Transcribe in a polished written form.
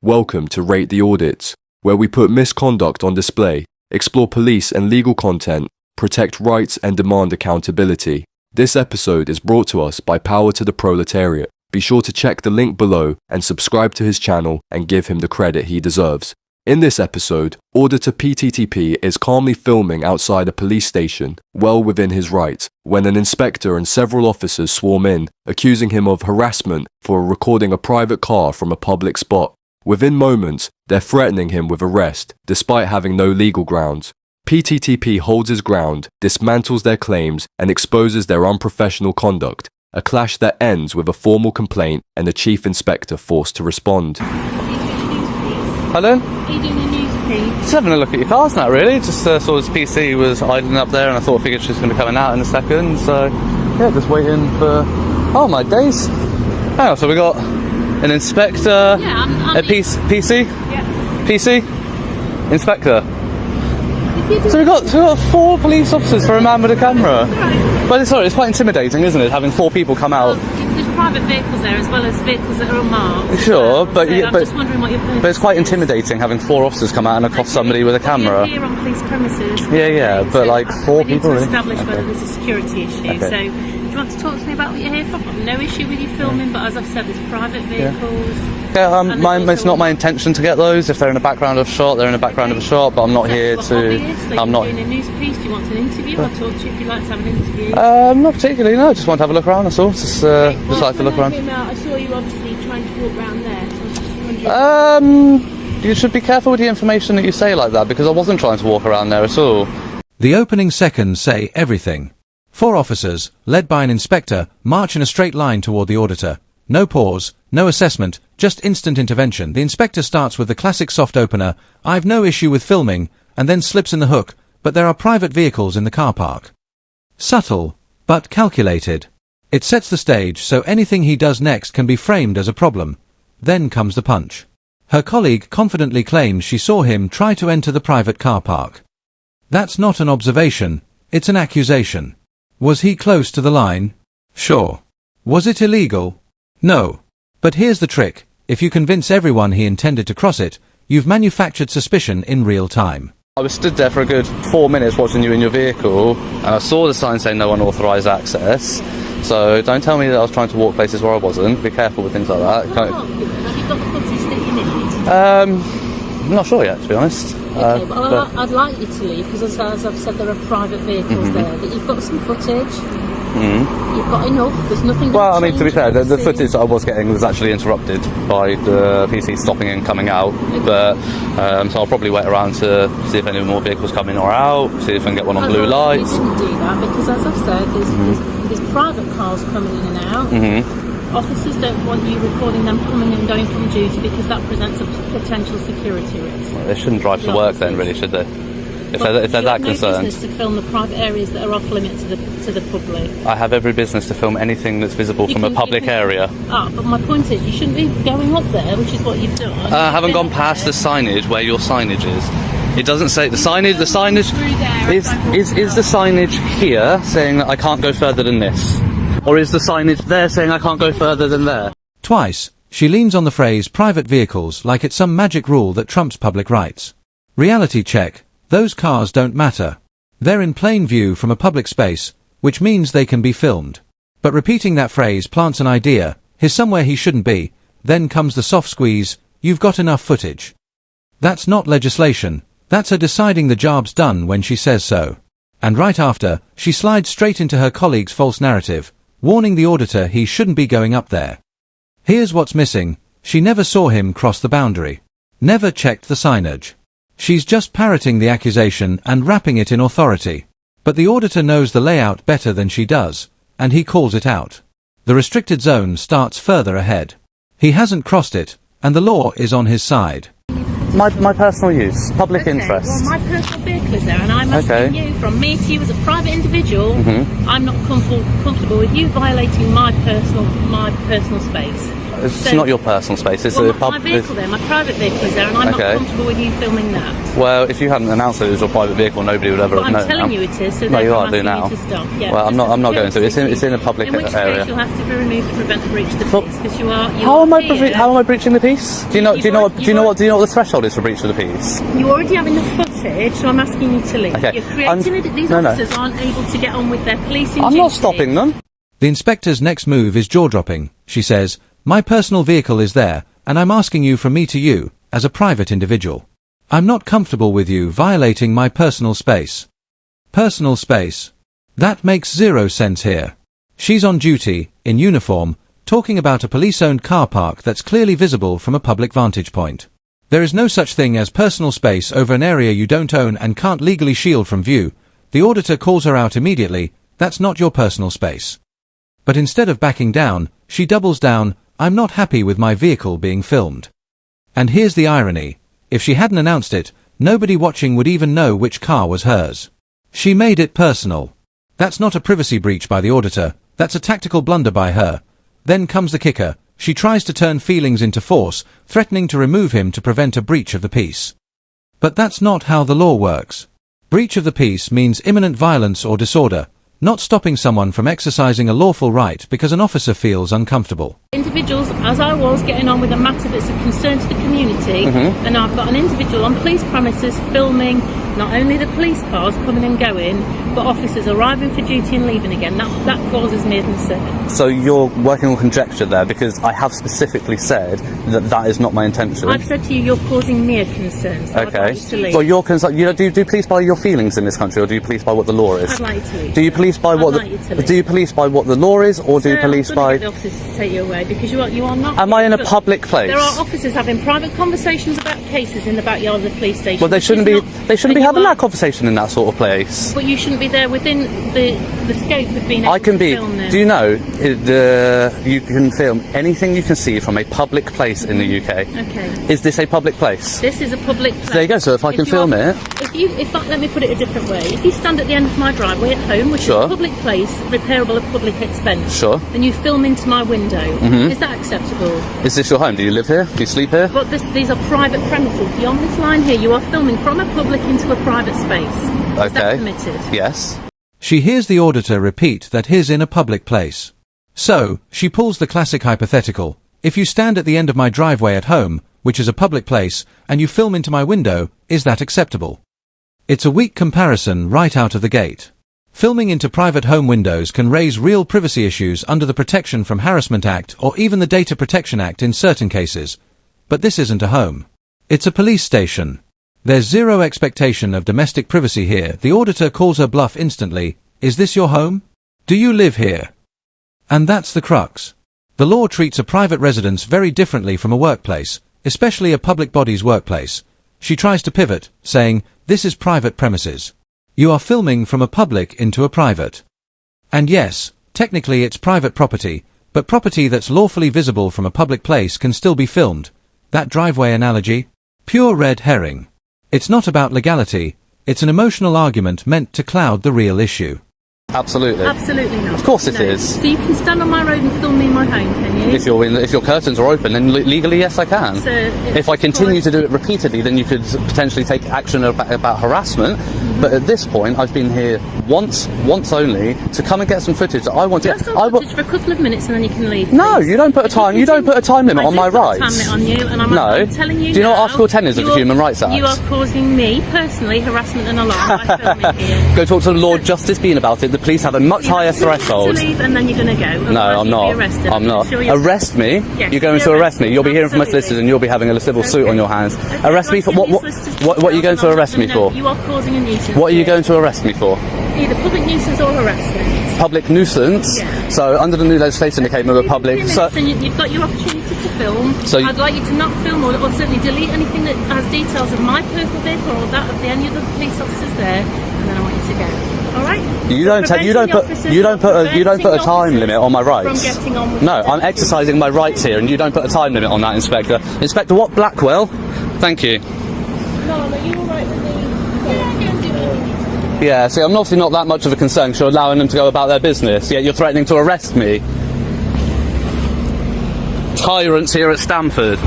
Welcome to Rate the Audit, where we put misconduct on display, explore police and legal content, protect rights and demand accountability. This episode is brought to us by Power to the Proletariat. Be sure to check the link below and subscribe to his channel and give him the credit he deserves. In this episode, Auditor PTTP is calmly filming outside a police station, well within his rights, when an inspector and several officers swarm in, accusing him of harassment for recording a private car from a public spot. Within moments, they're threatening him with arrest, despite having no legal grounds. PTTP holds his ground, dismantles their claims, and exposes their unprofessional conduct, a clash that ends with a formal complaint and the chief inspector forced to respond. Pardon? Are you doing a news piece? Just having a look at your cars now, really. Just saw his PC was idling up there, and I figured she was going to be coming out in a second. So, yeah, just waiting for... Oh, my days. Hang on, so we got an inspector, a PC? Yeah. PC? Inspector. So we got 4 police officers for a man with a camera. Right. But sorry, it's quite intimidating, isn't it, having 4 people come out? There's private vehicles there as well as vehicles that are unmarked. Sure, but I'm just wondering what your purpose but it's quite is. intimidating having 4 officers come out and accost somebody with a camera. You're here on police premises. Yeah, but like 4 people. We need to Really? establish whether there's a security issue. Okay. So, do you want to talk to me about what you're here for? I've got no issue with you filming, but as I've said, there's private vehicles. Yeah, it's not my intention to get those. If they're in the background of a shot, they're in the background of a shot. But I'm not here to. I'm not doing a news piece. Do you want an interview? I'll talk to you if you'd like to have an interview. Not particularly. No, just want to have a look around. That's all. Just like to look around. I saw you obviously trying to walk around there. So I was just wondering. You should be careful with the information that you say like that, because I wasn't trying to walk around there at all. The opening seconds say everything. 4 officers, led by an inspector, march in a straight line toward the auditor. No pause, no assessment, just instant intervention. The inspector starts with the classic soft opener, "I've no issue with filming," and then slips in the hook, "But there are private vehicles in the car park." Subtle, but calculated. It sets the stage so anything he does next can be framed as a problem. Then comes the punch. Her colleague confidently claims she saw him try to enter the private car park. That's not an observation, it's an accusation. Was he close to the line? Sure. Was it illegal? No. But here's the trick. If you convince everyone he intended to cross it, you've manufactured suspicion in real time. I was stood there for a good 4 minutes watching you in your vehicle, and I saw the sign saying no unauthorised access. So don't tell me that I was trying to walk places where I wasn't. Be careful with things like that. Have you got the footage that you need? I'm not sure yet, to be honest. Okay, but I'd like you to leave, because as I've said, there are private vehicles there, but you've got some footage. You've got enough, there's nothing... Well, I mean, to be fair, the footage that I was getting was actually interrupted by the PC stopping and coming out, but so I'll probably wait around to see if any more vehicles come in or out, see if I can get one on blue lights. You shouldn't do that, because as I've said, there's private cars coming in and out. Officers don't want you recording them coming and going from duty, because that presents a potential security risk. Well, they shouldn't drive to work then, really, should they? If they're that concerned. You have no business to film the private areas that are off limit to the public. I have every business to film anything that's visible from a public area. But my point is, you shouldn't be going up there, which is what you've done. I haven't gone past the signage where your signage is. It doesn't say the signage. The signage is the signage here saying that I can't go further than this, or is the signage there saying I can't go further than there? Twice, she leans on the phrase private vehicles like it's some magic rule that trumps public rights. Reality check. Those cars don't matter. They're in plain view from a public space, which means they can be filmed. But repeating that phrase plants an idea, he's somewhere he shouldn't be, then comes the soft squeeze, "You've got enough footage." That's not legislation, that's her deciding the job's done when she says so. And right after, she slides straight into her colleague's false narrative, warning the auditor he shouldn't be going up there. Here's what's missing, she never saw him cross the boundary. Never checked the signage. She's just parroting the accusation and wrapping it in authority. But the auditor knows the layout better than she does, and he calls it out. The restricted zone starts further ahead. He hasn't crossed it, and the law is on his side. My personal use, public interest. Well, my personal vehicle is there, and I'm asking you, from me to you as a private individual, I'm not comfortable with you violating my personal space. It's not your personal space. It's Well, a my vehicle there, my private vehicle is there, and I'm Okay. not comfortable with you filming that. Well, if you hadn't announced that it was your private vehicle, nobody would ever But have known. I'm telling now. you it is, so No, you therefore are I'm doing asking now. you to stop. Yeah, Well, I'm because not going to. it's It's in a public in which area. case you'll have to be removed to prevent the breach of the For- peace, because you are How am I here. breaching the peace? Do you know what the threshold is for breach of the peace? You're already having the footage, so I'm asking you to leave. Okay, You're creating these no. officers aren't able to get on with their policing I'm not duty. stopping them. The inspector's next move is jaw-dropping. She says, "My personal vehicle is there, and I'm asking you from me to you, as a private individual. I'm not comfortable with you violating my personal space." Personal space. That makes zero sense here. She's on duty, in uniform, talking about a police-owned car park that's clearly visible from a public vantage point. There is no such thing as personal space over an area you don't own and can't legally shield from view. The auditor calls her out immediately. That's not your personal space. But instead of backing down, she doubles down, "I'm not happy with my vehicle being filmed." And here's the irony. If she hadn't announced it, nobody watching would even know which car was hers. She made it personal. That's not a privacy breach by the auditor, that's a tactical blunder by her. Then comes the kicker. She tries to turn feelings into force, threatening to remove him to prevent a breach of the peace. But that's not how the law works. Breach of the peace means imminent violence or disorder, not stopping someone from exercising a lawful right because an officer feels uncomfortable. Individuals, as I was getting on with a matter that's of concern to the community, and I've got an individual on police premises filming not only the police cars coming and going, but officers arriving for duty and leaving again. That causes me a concern. So you're working on conjecture there, because I have specifically said that that is not my intention. I've said to you, you're causing me a concern, so I'd Okay. like you to leave. Well, you're concerned. Do you police by your feelings in this country, or do you police by what the law is? I'd like you to leave. Do you police by I'd what? like you to leave. Do you police by what the law is, or do you Sir, police I'm gonna by? get the officers to take you away, because you are not. Am I in a public place? There are officers having private conversations about cases in the backyard of the police station. Well, they which shouldn't is be. not- They shouldn't be you having are- that conversation in that sort of place. But you shouldn't be there within the scope of being able I can to be. film them. Do you know you can film anything you can see from a public place in the UK? Okay. Is this a public place? This is a public place. There you go. So if I can film it. Let me put it a different way. If you stand at the end of my driveway at home, which Sure. is a public place, repairable at public expense, Sure. then you film into my window. Is that acceptable? Is this your home? Do you live here? Do you sleep here? But these are private premises. Beyond this line here, you are filming from a public into a private space. Is that Okay. permitted? Yes. She hears the auditor repeat that he's in a public place. So, she pulls the classic hypothetical. If you stand at the end of my driveway at home, which is a public place, and you film into my window, is that acceptable? It's a weak comparison right out of the gate. Filming into private home windows can raise real privacy issues under the Protection from Harassment Act or even the Data Protection Act in certain cases. But this isn't a home. It's a police station. There's zero expectation of domestic privacy here. The auditor calls her bluff instantly. Is this your home? Do you live here? And that's the crux. The law treats a private residence very differently from a workplace, especially a public body's workplace. She tries to pivot, saying, this is private premises. You are filming from a public into a private. And yes, technically it's private property, but property that's lawfully visible from a public place can still be filmed. That driveway analogy? Pure red herring. It's not about legality, it's an emotional argument meant to cloud the real issue. Absolutely. Absolutely not. Of course it No. is. So you can stand on my road and film me in my home, can you? If your curtains are open, then legally, yes, I can. So it's if I continue quite- to do it repeatedly, then you could potentially take action about harassment. But at this point, I've been here once only, to come and get some footage that I want to. Just on footage for a couple of minutes and then you can leave. No, please. you don't put a time. You don't put a time limit I on do my put a rights. time limit on you, and No. I'm telling you. Do you know what now, Article 10 is of you the are- Human Rights Act? You are causing me personally harassment and alarm by filming here. Go talk to the Lord Justice Bean about it. The police have a much higher threshold. To leave and then you're going to go. No, Otherwise I'm you'll not. Be arrested. I'm not. Sure you're- Arrest me? Yes, You're going you'll to be arrest me. You'll be hearing from my Absolutely. solicitors and you'll be having a civil suit on your hands. Okay, Arrest me for well, what? What are you going to arrest me for? You are causing a nuisance. What are you here. going to arrest me for? Either public nuisance or harassment. Public nuisance. Yeah. So under the new legislation that came with a public. So, And you've got your opportunity to film. So I'd like you to not film or certainly delete anything that has details of my personal vehicle or that of any other police officers there, and then I want you to go. All right? you don't put a time limit on my rights. From getting on with No, it. I'm exercising my rights here, and you don't put a time limit on that, Inspector. Inspector, what? Blackwell? Thank you. No, you all right with me? Yeah, go and do what you need to do. Yeah, see, I'm obviously not that much of a concern because you're allowing them to go about their business, yet you're threatening to arrest me. tyrants here at Stamford.